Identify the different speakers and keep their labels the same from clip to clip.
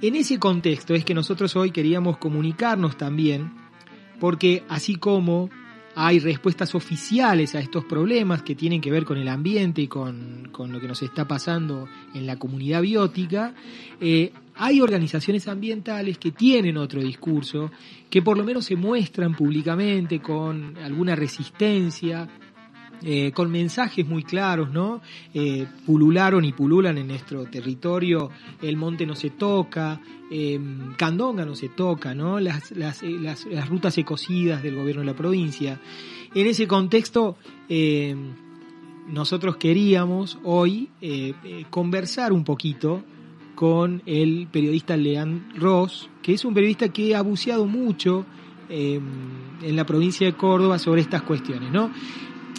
Speaker 1: En ese contexto es que nosotros hoy queríamos comunicarnos también, porque así como hay respuestas oficiales a estos problemas que tienen que ver con el ambiente y con lo que nos está pasando en la comunidad biótica, hay organizaciones ambientales que tienen otro discurso, que por lo menos se muestran públicamente con alguna resistencia, con mensajes muy claros, ¿no? Pulularon y pululan en nuestro territorio, el monte no se toca, Candonga no se toca, ¿no? Las rutas ecocidas del gobierno de la provincia. En ese contexto, nosotros queríamos hoy conversar un poquito con el periodista Lean Ross, que es un periodista que ha buceado mucho en la provincia de Córdoba sobre estas cuestiones, ¿no?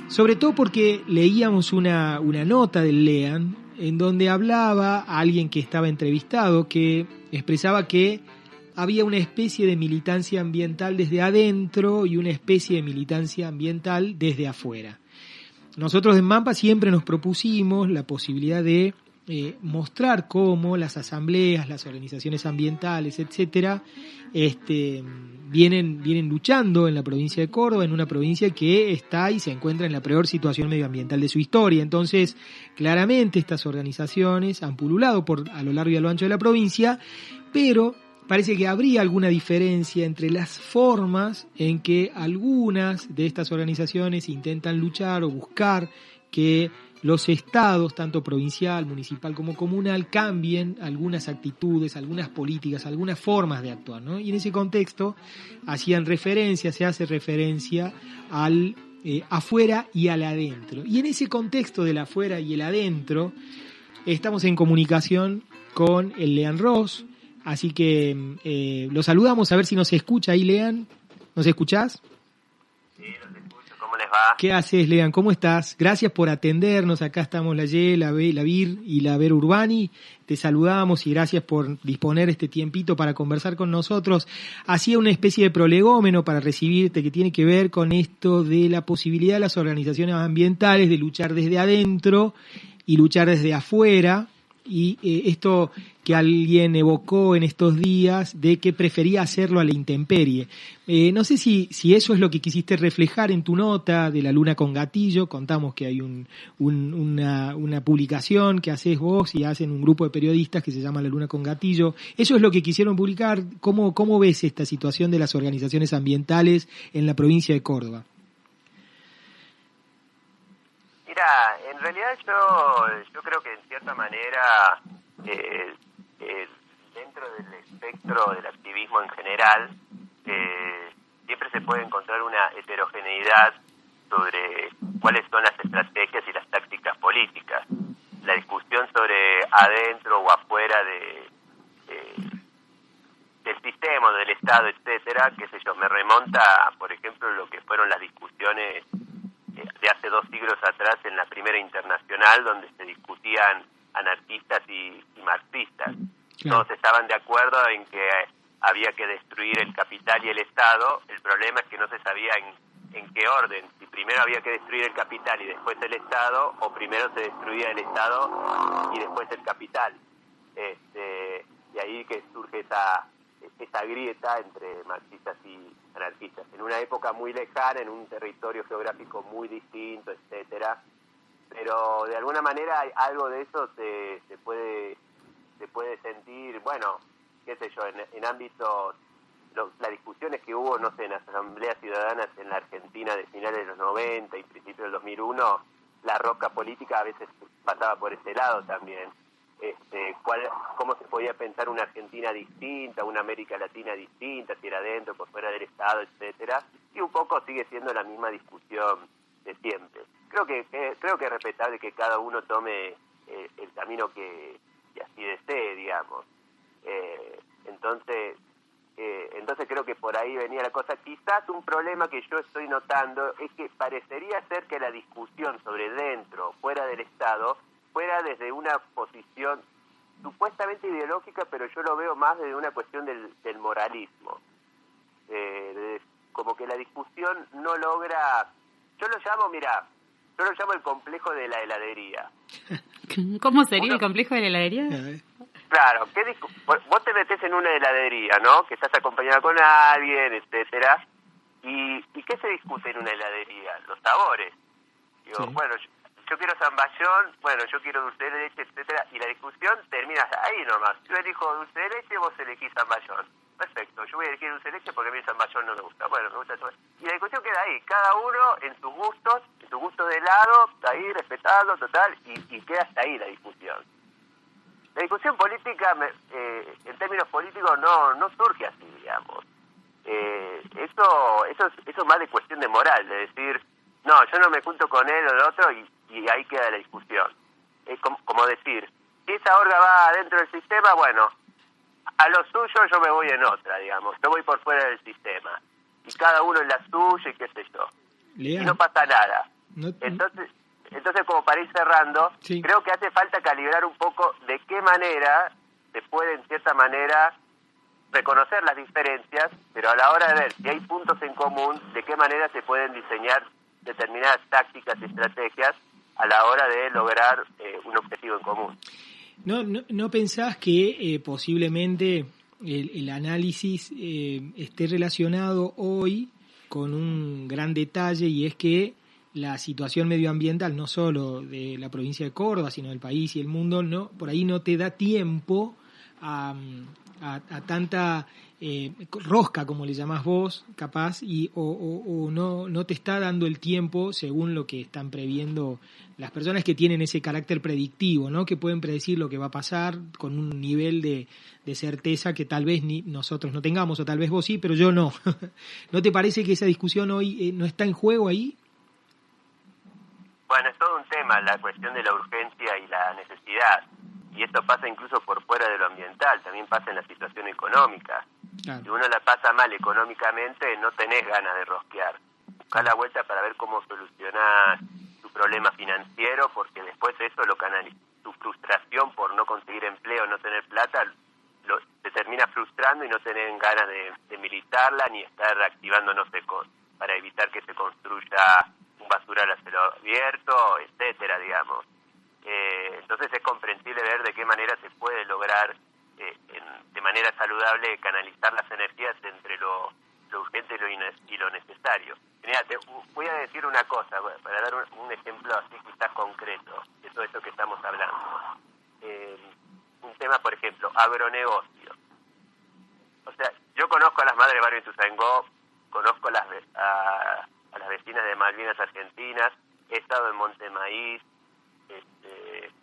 Speaker 1: Sobre todo porque leíamos una nota del Lean en donde hablaba a alguien que estaba entrevistado, que expresaba que había una especie de militancia ambiental desde adentro y una especie de militancia ambiental desde afuera. Nosotros en MAMPA siempre nos propusimos la posibilidad de mostrar cómo las asambleas, las organizaciones ambientales, etcétera, vienen luchando en la provincia de Córdoba, en una provincia que está y se encuentra en la peor situación medioambiental de su historia. Entonces, claramente estas organizaciones han pululado a lo largo y a lo ancho de la provincia, pero parece que habría alguna diferencia entre las formas en que algunas de estas organizaciones intentan luchar o buscar que los estados, tanto provincial, municipal como comunal, cambien algunas actitudes, algunas políticas, algunas formas de actuar, ¿no? Y en ese contexto se hace referencia al afuera y al adentro. Y en ese contexto del afuera y el adentro, estamos en comunicación con el Lean Ross, así que lo saludamos a ver si nos escucha ahí, Lean. ¿Nos escuchás?
Speaker 2: Sí, los escucho. ¿Cómo les va?
Speaker 1: ¿Qué haces, Lean? ¿Cómo estás? Gracias por atendernos. Acá estamos la Y, la Vir y la Vera Urbani. Te saludamos y gracias por disponer este tiempito para conversar con nosotros. Hacía una especie de prolegómeno para recibirte que tiene que ver con esto de la posibilidad de las organizaciones ambientales de luchar desde adentro y luchar desde afuera. Y esto que alguien evocó en estos días de que prefería hacerlo a la intemperie. No sé si eso es lo que quisiste reflejar en tu nota de La Luna con Gatillo. Contamos que hay una publicación que haces vos y hacen un grupo de periodistas que se llama La Luna con Gatillo. ¿Eso es lo que quisieron publicar? ¿Cómo ves esta situación de las organizaciones ambientales en la provincia de Córdoba?
Speaker 2: Mira, en realidad yo creo que en cierta manera dentro del espectro del activismo en general siempre se puede encontrar una heterogeneidad sobre cuáles son las estrategias y las tácticas políticas. La discusión sobre adentro o afuera del sistema, del Estado, etcétera, qué sé yo, me remonta, por ejemplo, lo que fueron las discusiones de hace 2 siglos atrás en la Primera Internacional, donde se discutían anarquistas y marxistas.
Speaker 1: Claro.
Speaker 2: Todos estaban de acuerdo en que había que destruir el capital y el Estado. El problema es que no se sabía en qué orden, si primero había que destruir el capital y después el Estado, o primero se destruía el Estado y después el capital. Y ahí que surge esa grieta entre marxistas y anarquistas, en una época muy lejana, en un territorio geográfico muy distinto, etcétera, pero de alguna manera algo de eso se puede sentir, bueno, qué sé yo, en ámbitos, las discusiones que hubo, no sé, en las asambleas ciudadanas en la Argentina de finales de los 90 y principios del 2001, la rosca política a veces pasaba por ese lado también. Cómo se podía pensar una Argentina distinta, una América Latina distinta, si era dentro, por fuera del Estado, etcétera, y un poco sigue siendo la misma discusión de siempre. Creo que es respetable que cada uno tome el camino que así desee, digamos. Entonces creo que por ahí venía la cosa. Quizás un problema que yo estoy notando es que parecería ser que la discusión sobre dentro, fuera del Estado, fuera desde una posición supuestamente ideológica, pero yo lo veo más desde una cuestión del moralismo. Como que la discusión no logra... Yo lo llamo el complejo de la heladería.
Speaker 3: ¿Cómo sería el complejo de la heladería?
Speaker 2: Claro, vos te metés en una heladería, ¿no? Que estás acompañada con alguien, etcétera. ¿Y qué se discute en una heladería? Los sabores. Digo,
Speaker 1: Sí.
Speaker 2: bueno, yo quiero zamballón, bueno, yo quiero dulce de leche, etcétera, y la discusión termina ahí nomás. Yo elijo dulce de leche, vos elegís zamballón. Perfecto, yo voy a elegir dulce de leche porque a mí el zamballón no me gusta. Bueno, me gusta todo. Y la discusión queda ahí, cada uno en sus gustos de helado, ahí respetando, total, y queda hasta ahí la discusión. La discusión política, en términos políticos, no surge así, digamos. Eso es más de cuestión de moral, de decir, no, yo no me junto con él o el otro, y ahí queda la discusión. Es como decir, si esa orga va dentro del sistema, bueno, a lo suyo yo me voy en otra, digamos, yo voy por fuera del sistema, y cada uno en la suya y qué sé yo, y no pasa nada. Entonces, como para ir cerrando,
Speaker 1: sí.
Speaker 2: Creo que hace falta calibrar un poco de qué manera se puede, en cierta manera, reconocer las diferencias, pero a la hora de ver si hay puntos en común, de qué manera se pueden diseñar determinadas tácticas y estrategias a la hora de lograr un objetivo en común.
Speaker 1: ¿No pensás que posiblemente el análisis esté relacionado hoy con un gran detalle, y es que la situación medioambiental, no solo de la provincia de Córdoba, sino del país y el mundo, por ahí no te da tiempo a tanta rosca, como le llamás vos, capaz, o no te está dando el tiempo según lo que están previendo las personas que tienen ese carácter predictivo, ¿no? Que pueden predecir lo que va a pasar con un nivel de certeza que tal vez ni nosotros no tengamos, o tal vez vos sí, pero yo no. ¿No te parece que esa discusión hoy no está en juego ahí?
Speaker 2: Bueno, es todo un tema la cuestión de la urgencia y la necesidad. Y esto pasa incluso por fuera de lo ambiental, también pasa en la situación económica.
Speaker 1: Claro.
Speaker 2: Si uno la pasa mal económicamente, no tenés ganas de rosquear. Buscá la vuelta para ver cómo solucionar tu problema financiero, porque después eso lo canaliza. Tu frustración por no conseguir empleo, no tener plata, te termina frustrando y no tenés ganas de militarla ni estar activando, no sé, para evitar que se construya un basural a cielo abierto, etcétera, digamos. Entonces es comprensible ver de qué manera se puede lograr de manera saludable canalizar las energías entre lo urgente y lo necesario. Mira, te voy a decir una cosa, para dar un ejemplo así quizás concreto de todo esto que estamos hablando. Un tema, por ejemplo, agronegocio. O sea, yo conozco a las madres de barrio de Ituzaingó, conozco a las vecinas de Malvinas Argentinas, he estado en Montemaíz,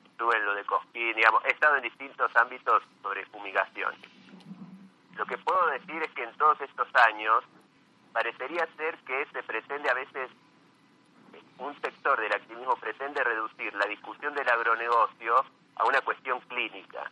Speaker 2: estuve en lo de Cosquín, digamos, he estado en distintos ámbitos sobre fumigación. Lo que puedo decir es que en todos estos años parecería ser que se pretende a veces, un sector del activismo pretende reducir la discusión del agronegocio a una cuestión clínica.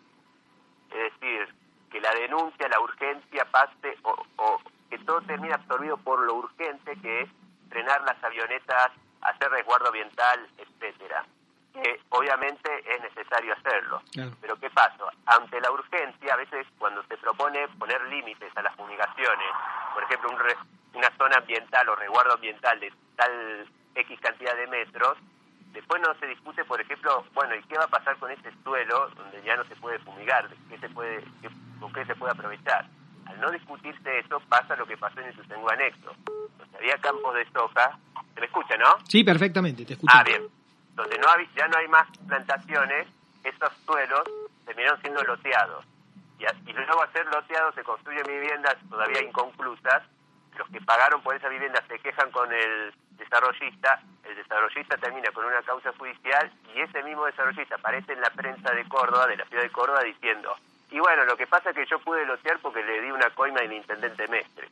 Speaker 2: Es decir, que la denuncia, la urgencia pase o que todo termine absorbido por lo urgente, que es frenar las avionetas, hacer resguardo ambiental, etcétera. Que obviamente es necesario hacerlo.
Speaker 1: Claro.
Speaker 2: Pero ¿qué pasa? Ante la urgencia, a veces cuando se propone poner límites a las fumigaciones, por ejemplo, una zona ambiental o resguardo ambiental de tal X cantidad de metros, después no se discute, por ejemplo, bueno, ¿y qué va a pasar con ese suelo donde ya no se puede fumigar? ¿Con qué se puede aprovechar? Al no discutirse eso, pasa lo que pasó en el Ituzaingó anexo. Donde había campos de soja. ¿Se me escucha, no?
Speaker 1: Sí, perfectamente, te escucho.
Speaker 2: Ah, bien. Donde ya no hay más plantaciones, esos suelos terminaron siendo loteados. Y luego al ser loteados se construyen viviendas todavía inconclusas. Los que pagaron por esa vivienda se quejan con el desarrollista termina con una causa judicial, y ese mismo desarrollista aparece en la prensa de Córdoba, de la ciudad de Córdoba, diciendo, y bueno, lo que pasa es que yo pude lotear porque le di una coima al intendente Mestre.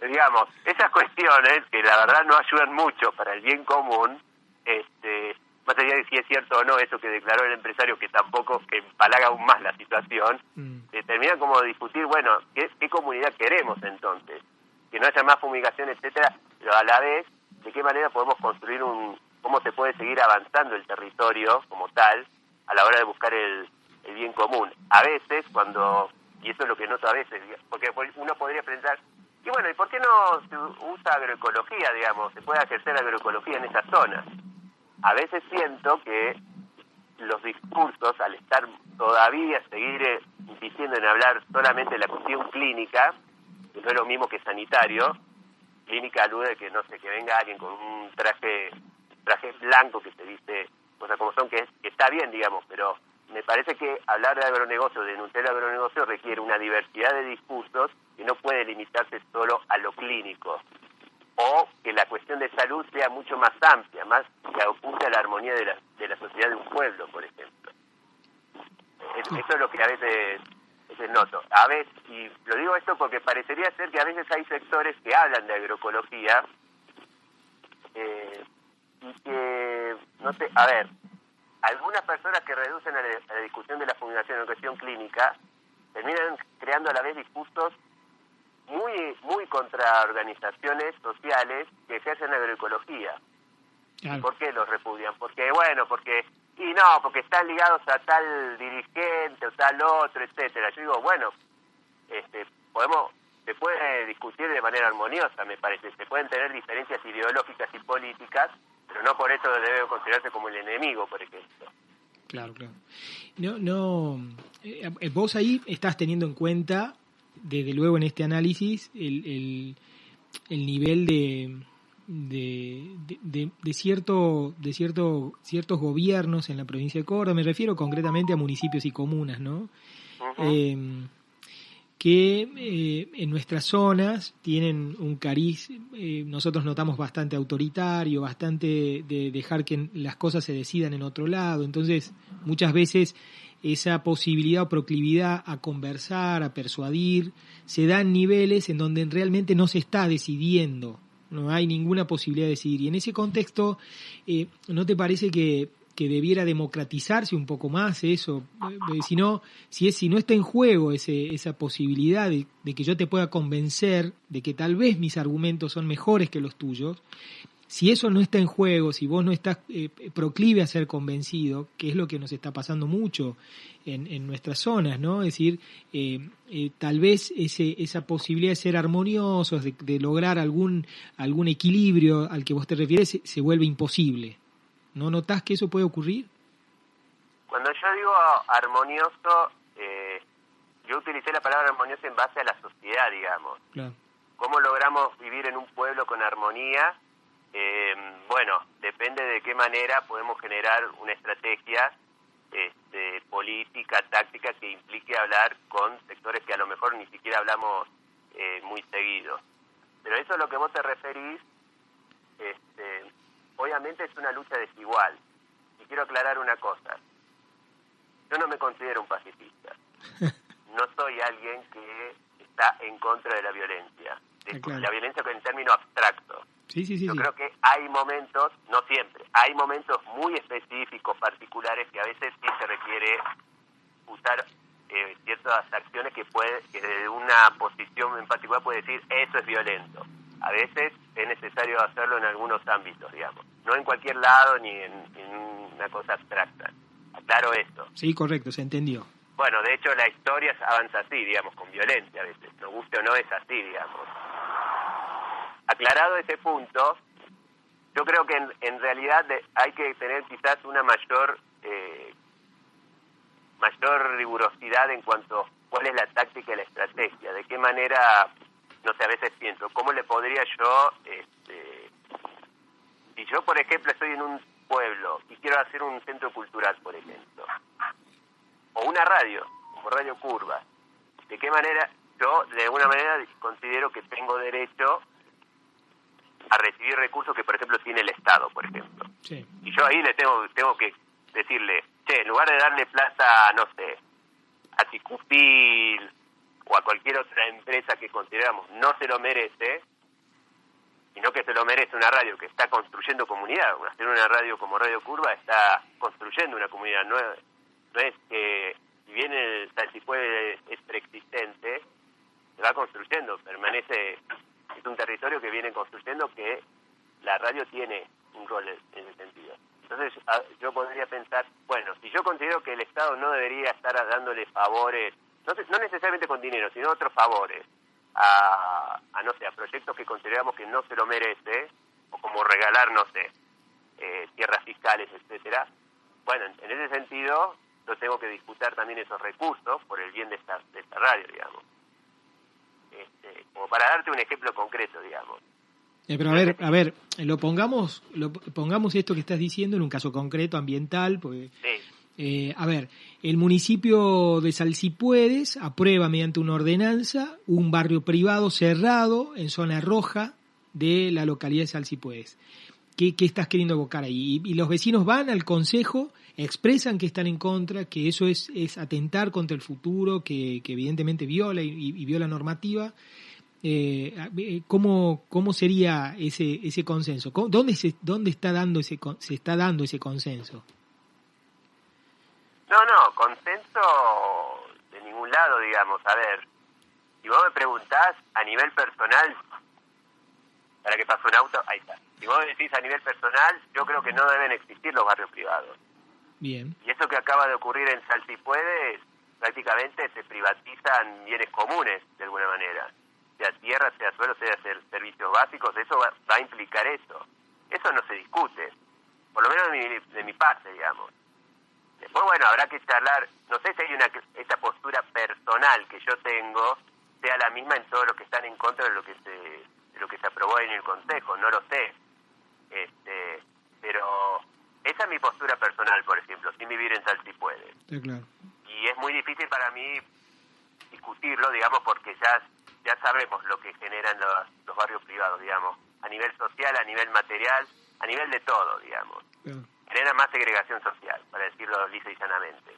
Speaker 2: Digamos, esas cuestiones que la verdad no ayudan mucho para el bien común, más allá de si es cierto o no eso que declaró el empresario, que tampoco, que empalaga aún más la situación, termina como de discutir, bueno, ¿qué comunidad queremos entonces? Que no haya más fumigación, etcétera, pero a la vez, ¿de qué manera podemos construir cómo se puede seguir avanzando el territorio como tal a la hora de buscar el bien común? A veces, y eso es lo que noto a veces, porque uno podría pensar, y bueno, ¿y por qué no se usa agroecología, digamos? Se puede ejercer agroecología en esas zonas. A veces siento que los discursos, al estar todavía seguir insistiendo en hablar solamente de la cuestión clínica, que no es lo mismo que sanitario, clínica alude que, no sé, que venga alguien con un traje blanco que se dice cosas como son, que está bien, digamos, pero me parece que hablar de agronegocio, denunciar el agronegocio, requiere una diversidad de discursos que no puede limitarse solo a lo clínico, o que la cuestión de salud sea mucho más amplia, más que apunte a la armonía de la sociedad de un pueblo, por ejemplo. Eso es lo que a veces noto. A veces, y lo digo esto porque parecería ser que a veces hay sectores que hablan de agroecología y que, no sé, a ver, algunas personas que reducen a la discusión de la fumigación en cuestión clínica terminan creando a la vez discursos muy contra organizaciones sociales que ejercen agroecología.
Speaker 1: Claro.
Speaker 2: ¿Por qué los repudian? Porque están ligados a tal dirigente o tal otro, etcétera. Yo digo, bueno, se puede discutir de manera armoniosa, me parece. Se pueden tener diferencias ideológicas y políticas, pero no por eso debe considerarse como el enemigo, por ejemplo.
Speaker 1: Claro. Vos ahí estás teniendo en cuenta, desde luego en este análisis, el nivel de ciertos gobiernos en la provincia de Córdoba. Me refiero concretamente a municipios y comunas, ¿no? Uh-huh. Que en nuestras zonas tienen un cariz, nosotros notamos bastante autoritario, bastante de dejar que las cosas se decidan en otro lado. Entonces, muchas veces esa posibilidad o proclividad a conversar, a persuadir, se da en niveles en donde realmente no se está decidiendo, no hay ninguna posibilidad de decidir. Y en ese contexto, ¿no te parece que debiera democratizarse un poco más eso? Si no está en juego esa posibilidad de que yo te pueda convencer de que tal vez mis argumentos son mejores que los tuyos, si eso no está en juego, si vos no estás proclive a ser convencido, que es lo que nos está pasando mucho en nuestras zonas, ¿no? Es decir, tal vez esa posibilidad de ser armoniosos, de lograr algún equilibrio al que vos te refieres, se vuelve imposible. ¿No notás que eso puede ocurrir?
Speaker 2: Cuando yo digo armonioso, yo utilicé la palabra armonioso en base a la sociedad, digamos.
Speaker 1: Claro.
Speaker 2: ¿Cómo logramos vivir en un pueblo con armonía? Depende de qué manera podemos generar una estrategia política, táctica, que implique hablar con sectores que a lo mejor ni siquiera hablamos muy seguido. Pero eso es lo que vos te referís. Obviamente es una lucha desigual. Y quiero aclarar una cosa. Yo no me considero un pacifista. No soy alguien que está en contra de la violencia. Claro. La violencia en término abstracto.
Speaker 1: Sí.
Speaker 2: Yo creo que hay momentos, no siempre, hay momentos muy específicos, particulares, que a veces sí se requiere usar ciertas acciones que desde una posición en particular puede decir, eso es violento. A veces es necesario hacerlo en algunos ámbitos, digamos. No en cualquier lado ni en una cosa abstracta. Aclaro esto.
Speaker 1: Sí, correcto, se entendió.
Speaker 2: Bueno, de hecho la historia avanza así, digamos, con violencia a veces. Nos guste o no, es así, digamos. Aclarado ese punto, yo creo que en realidad hay que tener quizás una mayor rigurosidad en cuanto a cuál es la táctica y la estrategia. De qué manera, no sé, a veces pienso, ¿cómo le podría yo, si yo, por ejemplo, estoy en un pueblo y quiero hacer un centro cultural, por ejemplo, o una radio, como Radio Curva, de qué manera yo, de alguna manera, considero que tengo derecho a recibir recursos que, por ejemplo, tiene el Estado, por ejemplo.
Speaker 1: Sí.
Speaker 2: Y yo ahí le tengo que decirle, en lugar de darle plata, no sé, a Ticupil o a cualquier otra empresa que consideramos no se lo merece, sino que se lo merece una radio que está construyendo comunidad. Hacer una radio como Radio Curva está construyendo una comunidad. No es que, si bien el Salsipuede es preexistente, se va construyendo, permanece, es un territorio que viene construyendo, que la radio tiene un rol en ese sentido. Entonces yo podría pensar, bueno, si yo considero que el Estado no debería estar dándole favores, no necesariamente con dinero, sino otros favores, a proyectos que consideramos que no se lo merece, o como regalar, no sé, tierras fiscales, etcétera, bueno, en ese sentido yo tengo que disputar también esos recursos por el bien de esta radio, digamos. Como para darte un ejemplo concreto, digamos.
Speaker 1: Pero a ver, pongamos esto que estás diciendo en un caso concreto, ambiental, porque...
Speaker 2: Sí.
Speaker 1: A ver, el municipio de Salsipuedes aprueba mediante una ordenanza un barrio privado cerrado en zona roja de la localidad de Salsipuedes. ¿Qué estás queriendo evocar ahí? Y los vecinos van al consejo, expresan que están en contra, que eso es atentar contra el futuro, que evidentemente viola y viola normativa. ¿Cómo sería ese consenso? ¿Dónde se está dando ese consenso?
Speaker 2: No, consenso de ningún lado, digamos. A ver, si vos me preguntás a nivel personal, para que pasó un auto, ahí está. Si vos me decís a nivel personal, yo creo que no deben existir los barrios privados.
Speaker 1: Bien.
Speaker 2: Y eso que acaba de ocurrir en Salsipuedes, prácticamente se privatizan bienes comunes, de alguna manera. Sea tierra, sea suelo, sea servicios básicos, eso va a implicar eso. Eso no se discute, por lo menos de mi parte, digamos. Después, bueno, habrá que charlar, no sé si hay esta postura personal que yo tengo, sea la misma en todos los que están en contra de lo que se aprobó en el Consejo, no lo sé. Pero esa es mi postura personal, por ejemplo, sin vivir en Salsipuedes.
Speaker 1: Sí, claro.
Speaker 2: Y es muy difícil para mí discutirlo, digamos, porque ya sabemos lo que generan los barrios privados, digamos, a nivel social, a nivel material, a nivel de todo, digamos.
Speaker 1: Claro.
Speaker 2: Genera más segregación social, para decirlo lisa y llanamente.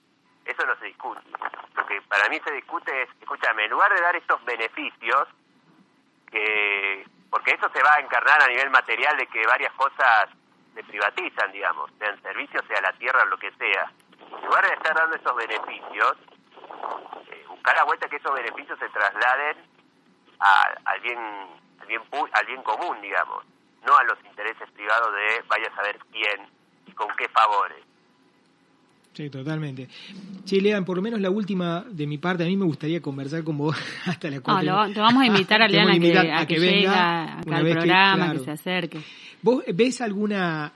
Speaker 2: Eso no se discute. Lo que para mí se discute es, escúchame, en lugar de dar estos beneficios, porque eso se va a encarnar a nivel material de que varias cosas se privatizan, digamos, sean servicios, sea la tierra, lo que sea. En lugar de estar dando esos beneficios, buscar la vuelta que esos beneficios se trasladen al bien común, digamos, no a los intereses privados de vaya a saber quién y con qué favores.
Speaker 1: Sí, totalmente. Che, Lean, por lo menos la última de mi parte, a mí me gustaría conversar con vos hasta la 4.
Speaker 3: Te vamos a invitar a Lean a que llegue
Speaker 1: venga
Speaker 3: acá al programa, que se acerque.
Speaker 1: ¿Vos ves alguna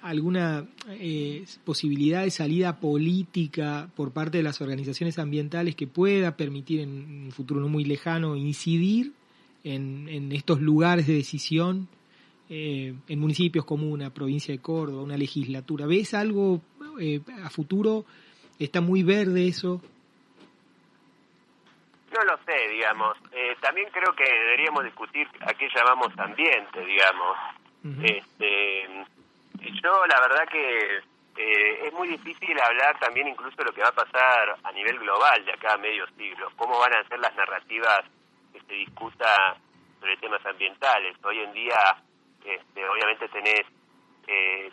Speaker 1: posibilidad de salida política por parte de las organizaciones ambientales que pueda permitir en un futuro no muy lejano incidir en estos lugares de decisión, en municipios, comuna, provincia de Córdoba, una legislatura? ¿Ves algo a futuro? ¿Está muy verde eso?
Speaker 2: No lo sé, digamos. También creo que deberíamos discutir a qué llamamos ambiente, digamos. Uh-huh. Yo la verdad que es muy difícil hablar también incluso de lo que va a pasar a nivel global de acá a medio siglo. ¿Cómo van a ser las narrativas que se discuta sobre temas ambientales? Hoy en día, obviamente tenés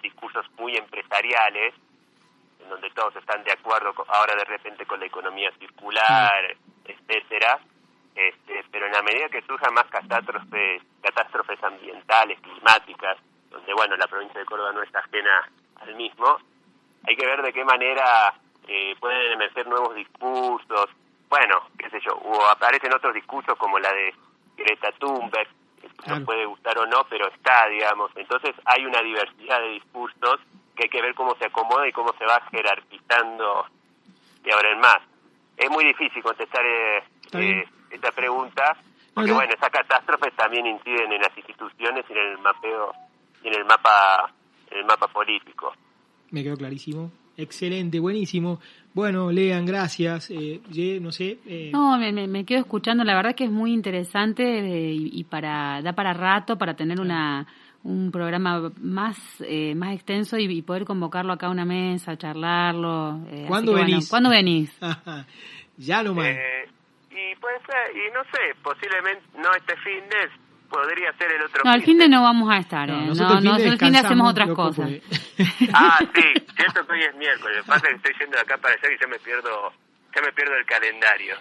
Speaker 2: discursos muy empresariales, en donde todos están de acuerdo ahora de repente con la economía circular, etcétera, pero en la medida que surjan más catástrofes ambientales, climáticas, donde bueno, la provincia de Córdoba no está ajena al mismo, hay que ver de qué manera pueden emerger nuevos discursos, bueno, qué sé yo, o aparecen otros discursos como la de Greta Thunberg, que nos puede gustar o no, pero está, digamos, entonces hay una diversidad de discursos que hay que ver cómo se acomoda y cómo se va jerarquizando de ahora en más. Es muy difícil contestar esta pregunta, porque bueno, esas catástrofes también inciden en las instituciones y en el mapeo y en el mapa político.
Speaker 1: Me quedó clarísimo. Excelente, buenísimo. Bueno, Lean, gracias. No sé.
Speaker 3: No, me quedo escuchando. La verdad que es muy interesante y da para rato para tener un programa más extenso y poder convocarlo acá a una mesa, charlarlo.
Speaker 1: ¿Cuándo venís?
Speaker 3: Bueno, ¿cuándo venís?
Speaker 1: Ya nomás.
Speaker 2: Y puede ser, y no sé, posiblemente no este fin de, podría ser el otro fin.
Speaker 3: No, el fin de no vamos a estar.
Speaker 1: Nosotros
Speaker 3: el fin de hacemos otras cosas.
Speaker 2: Sí, cierto que hoy es miércoles. Lo que pasa es que estoy yendo de acá para allá y ya me pierdo el calendario.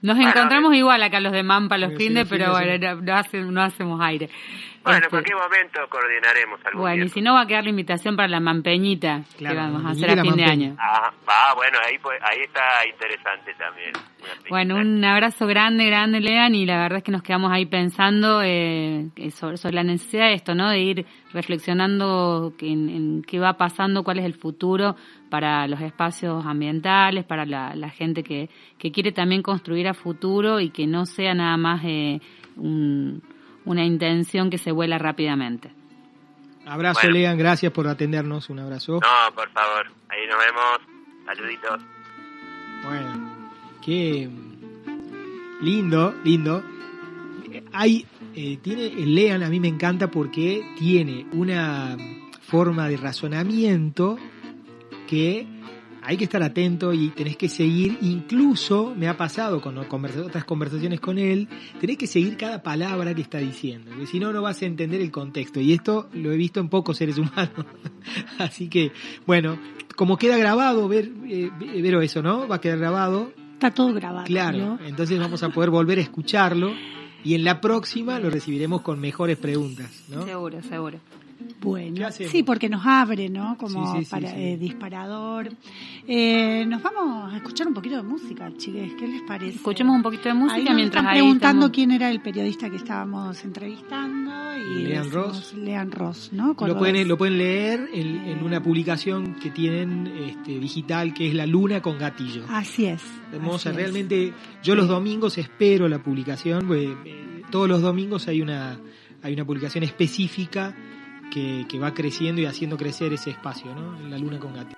Speaker 3: Nos encontramos igual acá los de Mampa los findes, pero bueno, no hacemos aire.
Speaker 2: Bueno, en cualquier momento coordinaremos algo.
Speaker 3: Bueno, y si no, va a quedar la invitación para la mampeñita,
Speaker 1: claro,
Speaker 3: que vamos a hacer a fin de año.
Speaker 2: Bueno, ahí está interesante también.
Speaker 3: Bueno, un abrazo grande, Lean, y la verdad es que nos quedamos ahí pensando sobre la necesidad de esto, ¿no? De ir reflexionando en qué va pasando, cuál es el futuro para los espacios ambientales, para la gente que quiere también construir a futuro y que no sea nada más una intención que se vuela rápidamente.
Speaker 1: Abrazo, bueno. Lean, gracias por atendernos, un abrazo.
Speaker 2: No, por favor, ahí nos vemos, saluditos.
Speaker 1: Bueno, qué lindo. Lean a mí me encanta porque tiene una forma de razonamiento que hay que estar atento y tenés que seguir, incluso me ha pasado con otras conversaciones con él, tenés que seguir cada palabra que está diciendo, porque si no, no vas a entender el contexto, y esto lo he visto en pocos seres humanos. Así que, bueno, como queda grabado, Vero, eso, ¿no? Va a quedar grabado.
Speaker 4: Está todo grabado.
Speaker 1: Claro, ¿no? Entonces vamos a poder volver a escucharlo, y en la próxima lo recibiremos con mejores preguntas, ¿no?
Speaker 3: Seguro.
Speaker 4: Bueno, sí, porque nos abre, ¿no? Como disparador. Nos vamos a escuchar un poquito de música, chiques. ¿Qué les parece?
Speaker 3: Escuchemos un poquito de música
Speaker 4: ahí
Speaker 3: mientras
Speaker 4: están preguntando quién era el periodista que estábamos entrevistando. Y
Speaker 1: Lean Ross.
Speaker 4: Lean Ross, ¿no?
Speaker 1: Lo pueden leer en una publicación que tienen digital, que es La Luna con Gatillo.
Speaker 4: Así es.
Speaker 1: Hermosa, realmente. Yo los domingos espero la publicación, porque todos los domingos hay una publicación específica que va creciendo y haciendo crecer ese espacio, ¿no? La Luna con Gatillo.